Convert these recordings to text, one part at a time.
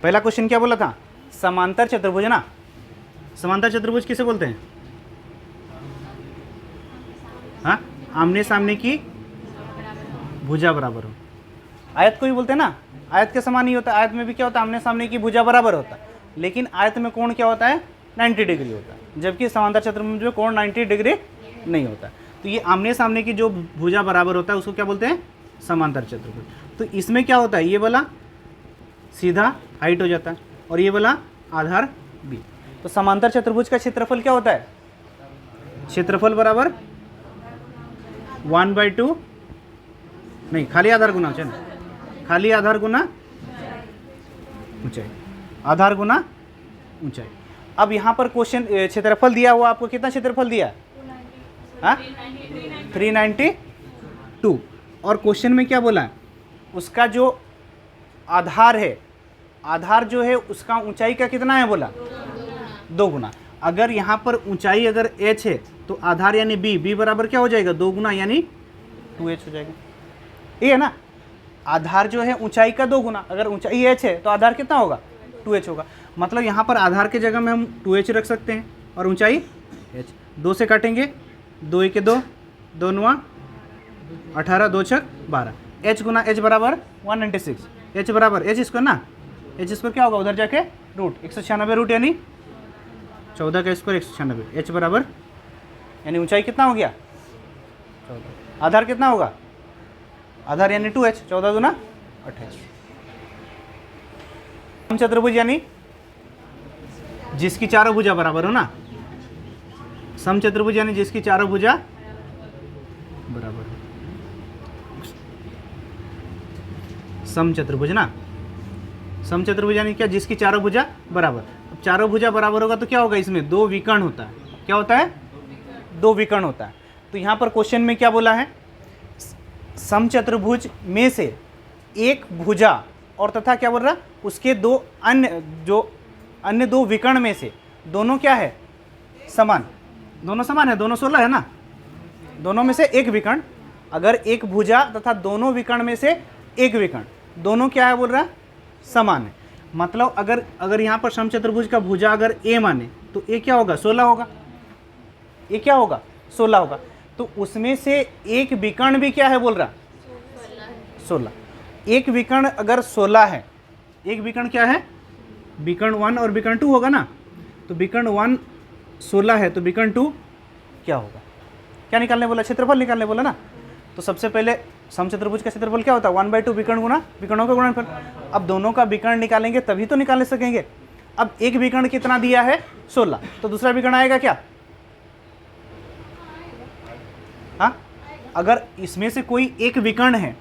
पहला क्वेश्चन क्या बोला था, समांतर चतुर्भुज ना। समांतर चतुर्भुज किसे बोलते हैं? हाँ, आमने सामने की भुजा बराबर हो। आयत को ही बोलते हैं ना, आयत के समान ही होता है। आयत में भी क्या होता है, आमने सामने की भुजा बराबर होता है, लेकिन आयत में कोण क्या होता है, 90 डिग्री होता है, जबकि समांतर चतुर्भुज में कोण 90 डिग्री नहीं होता। तो ये आमने सामने की जो भुजा बराबर होता है उसको क्या बोलते हैं, समांतर चतुर्भुज। तो इसमें क्या होता है, ये वाला सीधा हाइट हो जाता है और ये वाला आधार बी। तो समांतर चतुर्भुज का क्षेत्रफल क्या होता है, क्षेत्रफल बराबर 1/2 नहीं, खाली आधार गुना ऊंचाई, खाली आधार गुना ऊंचाई, आधार गुना ऊंचाई। अब यहाँ पर क्वेश्चन क्षेत्रफल दिया हुआ, आपको कितना क्षेत्रफल दिया, हाँ 392। और क्वेश्चन में क्या बोला है, उसका जो आधार है, आधार जो है उसका ऊंचाई का कितना है बोला, 2 गुना। अगर यहाँ पर ऊंचाई अगर h है तो आधार यानी b बराबर क्या हो जाएगा, 2 गुना यानी 2h हो जाएगा। ये है ना, आधार जो है ऊंचाई का 2 गुना, अगर ऊंचाई h है तो आधार कितना होगा, 2h होगा। मतलब यहाँ पर आधार के जगह में हम 2h रख सकते हैं और ऊंचाई h। 2 से काटेंगे, 2 1 2, 2 9 18, 2 6 12, h गुना h बराबर 196, h बराबर h स्क्वायर ना, h स्क्वायर क्या होगा उधर जाके रूट 196 रूट यानी 14 का स्क्वायर 196, h बराबर यानी ऊंचाई कितना हो गया 14, आधार कितना होगा, आधार यानी 2h, 14 दूना 28। समचतुर्भुज यानी जिसकी चारों भुजा बराबर हो ना, समचतुर्भुज यानी जिसकी चारों भुजा बराबर हो। समचतुर्भुज ना, समचतुर्भुज यानी क्या, जिसकी चारों भुजा बराबर। अब चारों भुजा बराबर होगा तो क्या होगा, इसमें 2 विकर्ण होता है। क्या होता है, 2 विकर्ण होता है। तो यहाँ पर क्वेश्चन में क्या बोला है, समचतुर्भुज में से एक भुजा और तथा क्या बोल रहा, उसके 2 अन्य, जो अन्य 2 विकर्ण में से दोनों क्या है, समान, दोनों समान है, दोनों 16 है ना, दोनों में से एक विकर्ण। अगर एक भुजा तथा दोनों विकर्ण में से एक विकर्ण, दोनों क्या है बोल रहा है, समान है। मतलब अगर यहाँ पर समचतुर्भुज का भुजा अगर a माने तो a क्या होगा, 16 होगा, a क्या होगा 16 होगा। तो उसमें से एक विकर्ण भी क्या है बोल रहा, 16। एक विकर्ण अगर 16 है, एक विकर्ण क्या है, विकर्ण 1 और विकर्ण 2 होगा ना। तो विकर्ण 1 16 है तो विकर्ण 2 क्या होगा, क्या निकालने बोला, क्षेत्रफल निकालने बोला ना। तो सबसे पहले समचतुर्भुज का क्षेत्रफल क्या होता है, 1/2 विकर्ण गुना विकर्णों का गुणनफल। अब दोनों का विकर्ण निकालेंगे तभी तो निकाल सकेंगे। अब एक विकर्ण कितना दिया है, 16, तो दूसरा विकर्ण आएगा क्या, हाँ, अगर इसमें से कोई एक विकर्ण है,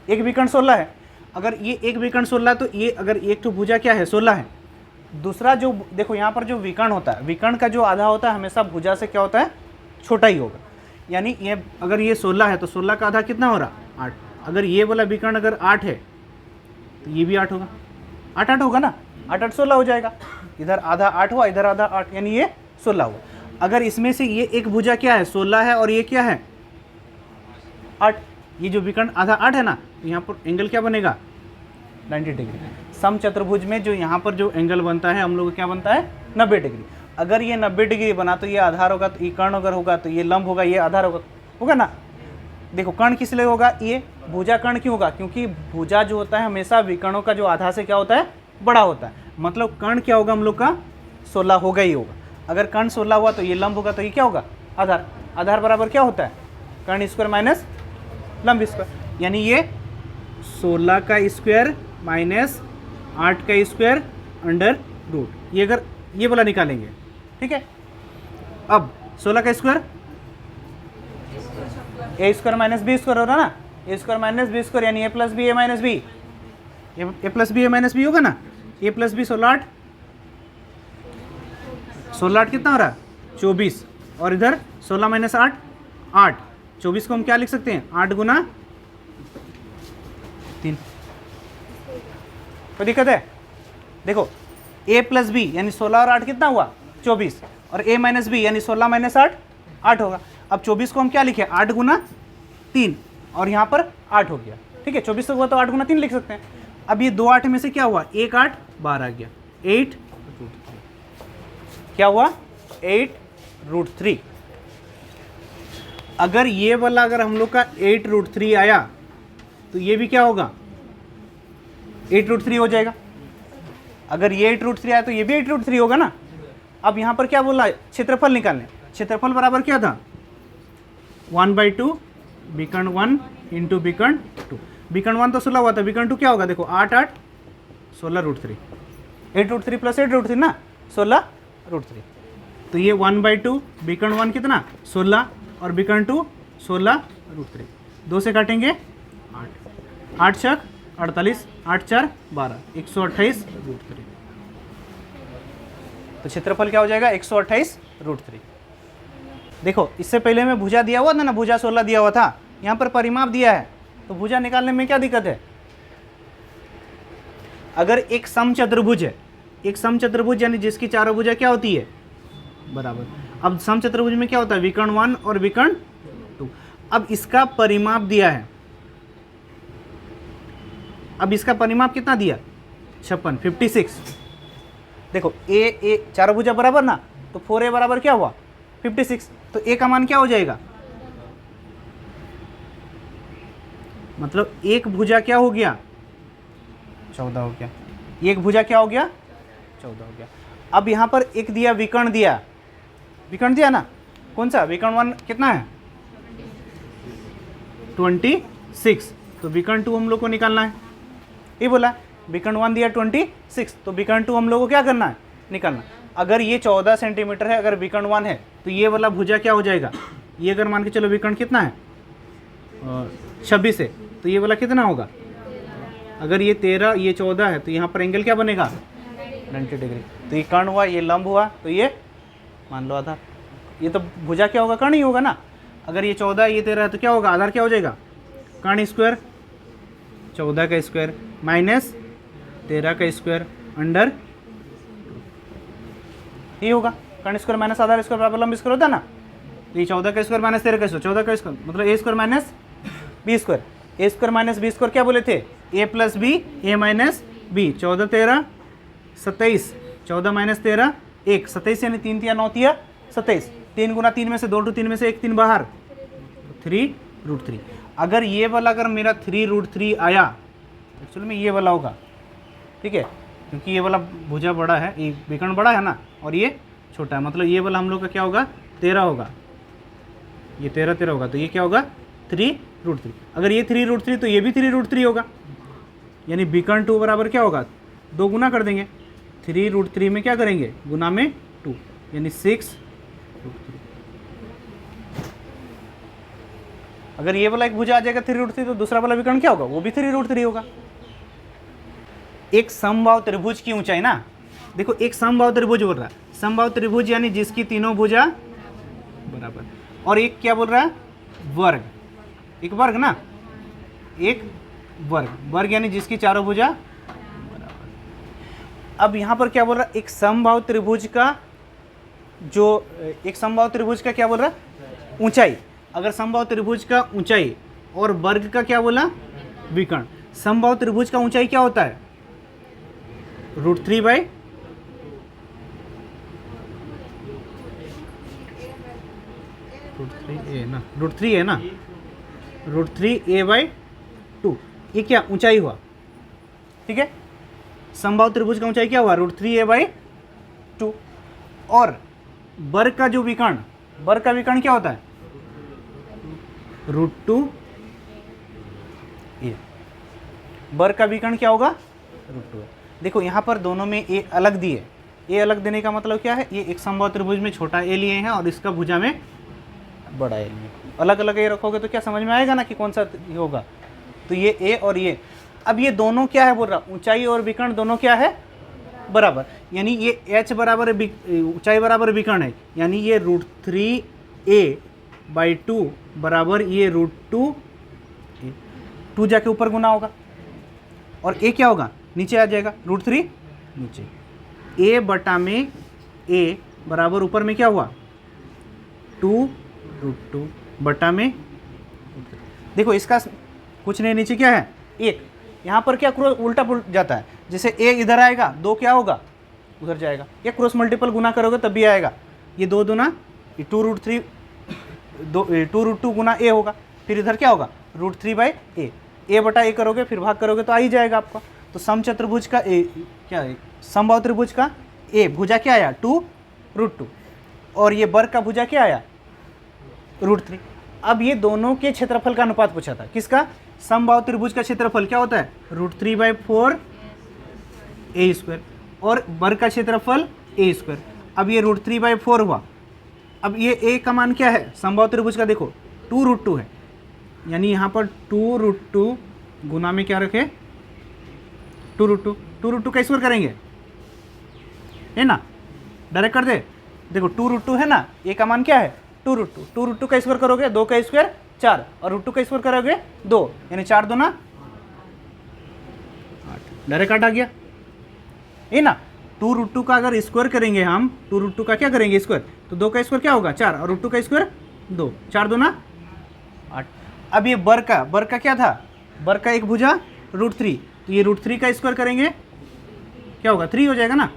एक विकर्ण 16 है, अगर ये एक विकर्ण 16 तो ये अगर एक तो भुजा क्या है 16 है, दूसरा जो देखो यहाँ पर जो विकर्ण होता है, विकर्ण का जो आधा होता है हमेशा भुजा से क्या होता है, छोटा ही होगा। यानी ये अगर ये 16 है तो 16 का आधा कितना हो रहा, 8। अगर ये वाला विकर्ण अगर 8 है तो ये भी 8 होगा, 8 8 होगा ना, 8 8 16 हो जाएगा। इधर आधा 8 हुआ, इधर आधा 8, यानी ये 16 हुआ। अगर इसमें से ये एक भुजा क्या है 16 है और ये क्या है 8, ये जो विकर्ण आधा 8 है ना, तो यहाँ पर एंगल क्या बनेगा 90 डिग्री। समचतुर्भुज में जो यहाँ पर जो एंगल बनता है हम लोग क्या बनता है 90 डिग्री। अगर ये 90 डिग्री बना तो ये आधार होगा, तो ये कर्ण अगर होगा तो ये लंब होगा, ये आधार होगा ना। देखो कर्ण किस लिए होगा, ये भुजा कर्ण क्यों होगा, क्योंकि भुजा जो होता है हमेशा विकर्णों का जो आधा से क्या होता है, बड़ा होता है। मतलब कर्ण क्या होगा हम लोग का 16 होगा ही होगा। अगर कर्ण 16 हुआ तो ये लंब होगा, तो ये क्या होगा आधार। आधार बराबर क्या होता है, कर्ण स्क्वायर माइनस लंब स्क्वायर, यानी ये 16 का स्क्वायर माइनस 8 का स्क्वायर अंडर रूट। ये अगर ये वाला निकालेंगे, ठीक है। अब 16 का स्क्वायर ए स्क्वायर माइनस बी स्क्वायर हो रहा ना, ए स्क्वायर माइनस बी स्क्वायर यानी ए प्लस बी ए माइनस बी, ए प्लस बी ए माइनस बी होगा ना, ए प्लस बी 16 8, 16 8 कितना हो रहा है 24, और इधर 16 माइनस 8 8, 24 को हम क्या लिख सकते हैं 8 गुना 3। कोई दिक्कत है, देखो a प्लस बी यानी 16 और 8 कितना हुआ 24, और a माइनस बी यानी 16 माइनस 8 8 होगा। अब 24 को हम क्या लिखे 8 गुना 3, और यहाँ पर 8 हो गया, ठीक है। 24 हुआ तो 8 गुना 3 लिख सकते हैं। अब ये 2 8 में से क्या हुआ, 1 8 बाहर आ गया, 8√3 क्या हुआ, 8√3। अगर ये वाला अगर हम लोग का 8√3 आया तो ये भी क्या होगा, 8√3 हो जाएगा। अगर ये 8√3 आया तो ये भी 8√3 होगा ना। अब यहाँ पर क्या बोला है, क्षेत्रफल निकालने। क्षेत्रफल बराबर क्या था, 1/2 विकर्ण 1 इंटू विकर्ण 2। विकर्ण 1 तो 16 हुआ था, विकर्ण 2 क्या होगा, देखो 8 8 16√3, 8√3 प्लस 8√3 ना, 16√3। तो ये 1/2 विकर्ण 1 कितना 16 और विकर्ण 2 16√3, 2 से काटेंगे 8, 8 छक 48, 8 4 12, 128√3। तो क्षेत्रफल क्या हो जाएगा, 128√3। देखो इससे पहले में भुजा दिया हुआ था ना, भुजा 16 दिया हुआ था, यहाँ पर परिमाप दिया है, तो भुजा निकालने में क्या दिक्कत है। अगर एक समचतुर्भुज है, एक समचतुर्भुज यानी जिसकी चारों भुजा क्या होती है, बराबर। अब समचतुर्भुज में क्या होता है, विकर्ण 1 और विकर्ण 2। अब इसका परिमाप दिया है, अब इसका परिमाप कितना दिया, 56 56। देखो ए चारों भुजा बराबर ना, तो 4a बराबर क्या हुआ 56, तो a का मान क्या हो जाएगा, मतलब एक भुजा क्या हो गया 14 हो गया, एक भुजा क्या हो गया 14 हो गया। अब यहाँ पर एक दिया विकर्ण दिया, विकर्ण दिया ना, कौन सा, विकर्ण 1 कितना है 26, तो विकर्ण 2 हम लोग को निकालना है। ये बोला विकर्ण 1 दिया 26, तो विकर्ण 2 हम लोग को क्या करना है, निकालना। अगर ये 14 सेंटीमीटर है, अगर विकर्ण 1 है, तो ये वाला भुजा क्या हो जाएगा, ये अगर मान के चलो विकर्ण कितना है 26 है, तो ये वाला कितना होगा, अगर ये 13 ये 14 है, तो यहाँ पर एंगल क्या बनेगा 90 डिग्री। तो ये कर्ण हुआ, ये लंब हुआ, तो ये मान लो आधार। ये तो भुजा क्या होगा, कर्ण ही होगा ना। अगर ये 14 ये 13 है तो क्या होगा, आधार क्या हो जाएगा, कर्ण स्क्वायर 14 का स्क्वायर माइनस 13 का स्क्वायर अंडर, ये होगा कर्ण स्क्वायर माइनस आधार स्क्वायर बराबर लंब स्क्वायर होता है ना। तो ये 14 का स्क्वायर माइनस 13 का स्क्वायर, 14 का स्क्वायर मतलब ए स्क्वायर माइनस बी स्क्वायर, ए स्क्वायर माइनस बी स्क्वायर क्या बोले थे, ए प्लस बी ए माइनस बी। 14 13 27, 14 माइनस 13 1, 27 यानी 3 3 9 3 27, 3 गुना 3 में से 2 3 में से 1 3 बाहर, 3√3। अगर ये वाला अगर मेरा 3√3 आया, एक्चुअली में ये वाला होगा, ठीक है, क्योंकि ये वाला भुजा बड़ा है, ये विकर्ण बड़ा है ना, और ये छोटा है, मतलब ये वाला हम लोग का क्या होगा 13 होगा, ये 13 13 होगा, तो ये क्या होगा 3√3। अगर ये 3√3 तो ये भी 3√3 होगा, यानी विकर्ण 2 बराबर क्या होगा, 2 गुना कर देंगे, 3√3 में क्या करेंगे गुना में 2, यानी 6√3। अगर ये वाला एक भुजा आ जाएगा 3√3, तो दूसरा वाला विकर्ण क्या होगा, वो भी 3√3 होगा। एक समबाहु त्रिभुज की ऊंचाई ना, देखो एक समबाहु त्रिभुज बोल रहा है, समबाहु त्रिभुज यानी जिसकी तीनों भुजा बराबर, और एक क्या बोल रहा है वर्ग, एक वर्ग ना, एक वर्ग, वर्ग यानी जिसकी चारों भुजा बराबर। अब यहाँ पर क्या बोल रहा है, एक समबाहु त्रिभुज का जो, एक समबाहु त्रिभुज का क्या बोल रहा है ऊंचाई। अगर समबाहु त्रिभुज का ऊंचाई और वर्ग का क्या बोला विकर्ण, समबाहु त्रिभुज का ऊंचाई क्या होता है √3 बाई √3 है ना, √3a/2, ये क्या ऊंचाई हुआ, ठीक है। समबाहु त्रिभुज का ऊंचाई क्या हुआ √3a/2, और वर्ग का जो विकर्ण, वर्ग का विकर्ण क्या होता है √2a, वर्ग का विकर्ण क्या होगा √2a। देखो यहाँ पर दोनों में ए अलग दिए, ए अलग देने का मतलब क्या है, ये एक समबाहु त्रिभुज में छोटा ए लिए हैं और इसका भुजा में बड़ा ए लिए, अलग अलग ए रखोगे तो क्या समझ में आएगा ना कि कौन सा होगा। तो ये ए और ये, अब ये दोनों क्या है बोल रहा, ऊंचाई और विकर्ण दोनों क्या है बराबर, यानी ये h बराबर ऊंचाई बराबर विकर्ण है, यानी ये √3a/2 बराबर ये √2, 2 जाके ऊपर गुना होगा, और a क्या होगा नीचे आ जाएगा, √3 नीचे, a बटा में a बराबर ऊपर में क्या हुआ 2√2 बटा में, देखो इसका कुछ नहीं नीचे क्या है 1, यहाँ पर क्या उल्टा पुलट जाता है, जैसे ए इधर आएगा, 2 क्या होगा उधर जाएगा, या क्रॉस मल्टीपल गुना करोगे तब भी आएगा, ये 2 दूना 2√3, 2√2 गुना ए होगा, फिर इधर क्या होगा √3/a, ए बटा ए करोगे फिर भाग करोगे तो आ ही जाएगा आपका। तो सम चतुर्भुज का ए क्या है, समबाहु त्रिभुज का ए भुजा क्या आया 2√2, और ये वर्ग का भुजा क्या आया √3। अब ये दोनों के क्षेत्रफल का अनुपात पूछा था, किसका, समबाहु त्रिभुज का क्षेत्रफल क्या होता है √3/4a², और वर्ग का क्षेत्रफल a²। अब ये √3/4 हुआ, अब ये a का मान क्या है समबाहु त्रिभुज का, देखो 2√2 है, यानी यहाँ पर 2√2 गुना में क्या रखे 2√2 का स्क्वायर करेंगे, है ना, डायरेक्ट कर दे, देखो 2√2 है ना, a का मान क्या है 2√2 का स्क्वायर करोगे 2 का स्क्वायर 4, और √2 का स्क्वायर करोगे 2, यानी 4 2 ना 8, डायरेक्ट काट आ गया, है ना। 2√2 का अगर स्क्वायर करेंगे हम, 2√2 का क्या करेंगे स्क्वायर, तो 2 का स्क्वायर क्या होगा 4, और √2 का स्क्वायर 2, 4 2 ना 8। अब ये वर्ग का क्या था, वर्ग का एक भुजा √3, तो ये √3 का स्क्वायर करेंगे क्या होगा 3 हो जाएगा ना,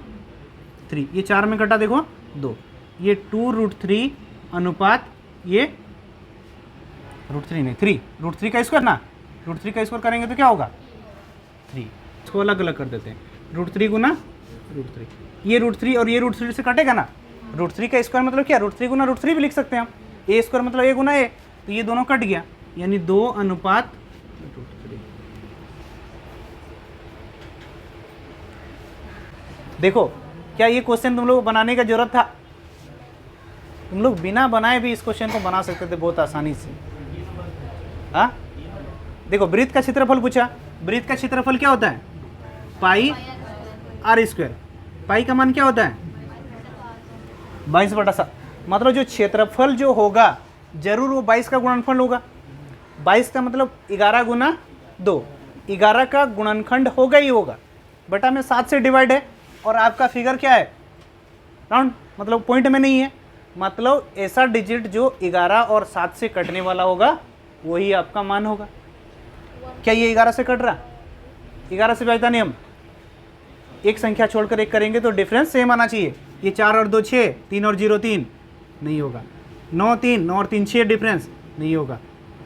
3, ये 4 में कटा देखो 2, ये 2√3 अनुपात ये √3 नहीं 3, √3 का स्क्वायर ना, √3 का स्क्वायर करेंगे तो क्या होगा 3, इसको अलग अलग कर देते हैं, √3 गुना √3, ये √3 और ये √3 से कटेगा ना, √3 का स्क्वायर मतलब क्या √3 गुना √3 भी लिख सकते हैं हम, a स्क्वायर मतलब a गुना a, तो ये दोनों कट गया, यानी 2 अनुपात √3। देखो क्या ये क्वेश्चन तुम लोग को बनाने का जरूरत था, तुम लोग बिना बनाए भी इस क्वेश्चन को बना सकते थे बहुत आसानी से। हाँ देखो वृत्त का क्षेत्रफल पूछा, वृत्त का क्षेत्रफल क्या होता है πr², पाई का मान क्या होता है 22/7, मतलब जो क्षेत्रफल जो होगा जरूर वो 22 का गुणनफल होगा, 22 का मतलब 11 गुना 2, 11 का गुणनखंड होगा ही होगा, बटा में 7 से डिवाइड है, और आपका फिगर क्या है राउंड, मतलब पॉइंट में नहीं है, मतलब ऐसा डिजिट जो 11 और 7 से कटने वाला होगा वही आपका मान होगा। क्या ये 11 से कट रहा, 11 से बचता नहीं, हम एक संख्या छोड़कर एक करेंगे तो डिफरेंस सेम आना चाहिए, ये 4 और 2 6, 3 और 0 3 नहीं होगा, 9 3 9 और 3 6 डिफरेंस नहीं होगा,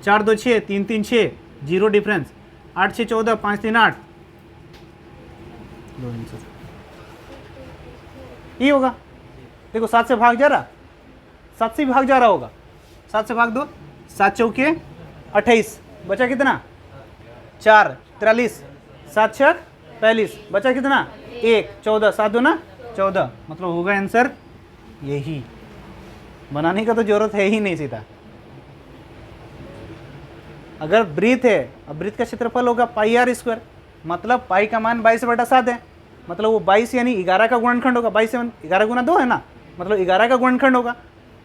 4 2 6 3 3 6 0 डिफरेंस, 8 6 14 5 3 8 दो आंसर ये होगा। देखो 7 से भाग जा रहा, 7 से भी भाग जा रहा होगा, 7 से भाग दो, 7 चौके 28, बचा कितना 4 43, 7 छक 45, बचा कितना 1 14, 7 2 ना 14, मतलब होगा आंसर यही, बनाने का तो जरूरत है ही नहीं सीधा। अगर वृत्त है, अब वृत्त का क्षेत्रफल होगा πr², मतलब पाई का मान 22/7 है, मतलब वो 22 यानी 11 का गुणनखंड होगा, 22 11 गुना 2 है ना, मतलब 11 का गुणनखंड होगा,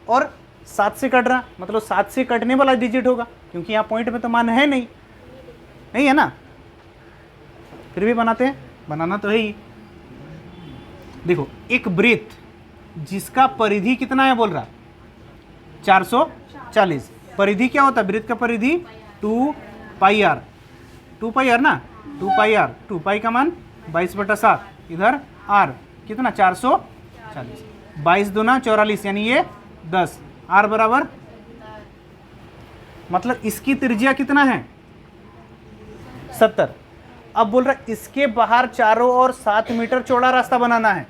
और 7 से कट रहा मतलब 7 से कटने वाला डिजिट होगा, क्योंकि यहाँ पॉइंट में तो मान है नहीं है ना, फिर भी बनाते हैं, बनाना तो है ही। देखो एक वृत्त जिसका परिधि कितना है बोल रहा 440, परिधि क्या होता है वृत्त का परिधि 2πr, 2πr ना 2πr, 2π का मान 22/7, इधर r कितना 440, 22 दूना 44 यानी ये 10, r बराबर, मतलब इसकी त्रिज्या कितना है 70। अब बोल रहा इसके बाहर चारों ओर 7 मीटर चौड़ा रास्ता बनाना है,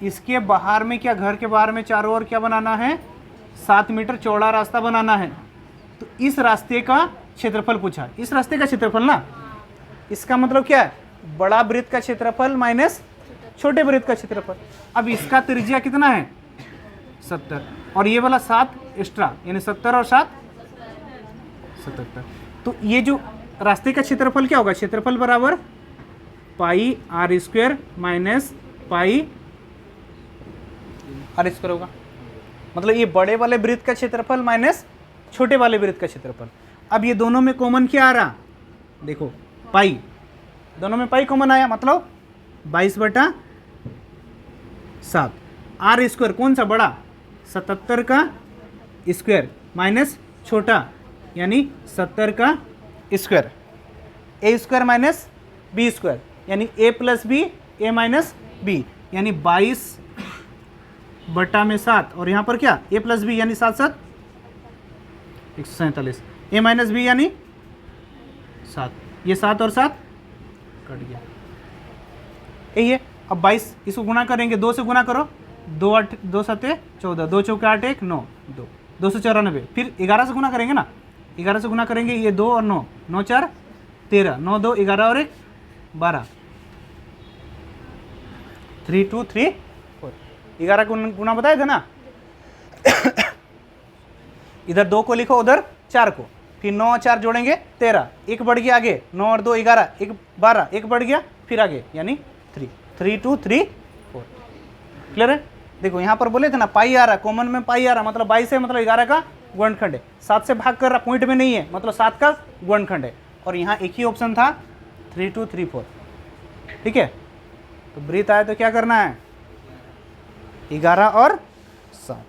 इसके बाहर में क्या, घर के बाहर में चारों ओर क्या बनाना है 7 मीटर चौड़ा रास्ता बनाना है, तो इस रास्ते का क्षेत्रफल पूछा, इस रास्ते का क्षेत्रफल ना, इसका मतलब क्या है बड़ा वृत्त का क्षेत्रफल माइनस छोटे वृत्त का क्षेत्रफल। अब इसका त्रिज्या कितना है 70, और ये वाला 7 एक्स्ट्रा यानी 70 और 7 77, तो ये जो रास्ते का क्षेत्रफल क्या होगा, क्षेत्रफल बराबर πr² माइनस πr² होगा, मतलब ये बड़े वाले वृत्त का क्षेत्रफल माइनस छोटे वाले वृत्त का क्षेत्रफल। अब ये दोनों में कॉमन क्या आ रहा, देखो पाई, दोनों में पाई कॉमन आया, मतलब 22/7, r² कौन सा बड़ा 77 का स्क्वायर माइनस छोटा यानी 70 का square, a² minus B square, यानी ए प्लस बी ए माइनस बी, यानी 22/7, और यहाँ पर क्या ए प्लस बी यानी 7 7 147, ए माइनस बी यानी 7, ये 7 और 7 कट गया, यही है। अब 22 इसको गुना करेंगे, 2 से गुना करो, 2 8 2 7 14, 2 चौके 8 1 9 2 294, फिर 11 से गुना करेंगे ना, 11 से गुना करेंगे, ये 2 और 9 9 4 13, 9 2 11 और 1 12, 3 2 3 4, 11 को गुना बताए थे ना इधर 2 को लिखो, उधर 4 को, फिर 9 और 4 जोड़ेंगे 13, 1 बढ़ गया आगे, 9 और 2 11, 1 12, 1 बढ़ गया फिर आगे, यानी 3 3 2 3 4। क्लियर है? देखो यहाँ पर बोले थे ना पाई आ रहा, कॉमन में पाई आ रहा, मतलब 22 है, मतलब 11 का गुणनखंड है, 7 से भाग कर रहा, पॉइंट में नहीं है, मतलब 7 का गुणनखंड है, और यहाँ एक ही ऑप्शन था 3 2 3 4। ठीक है, तो ब्रीथ आए तो क्या करना है, 11 और 7।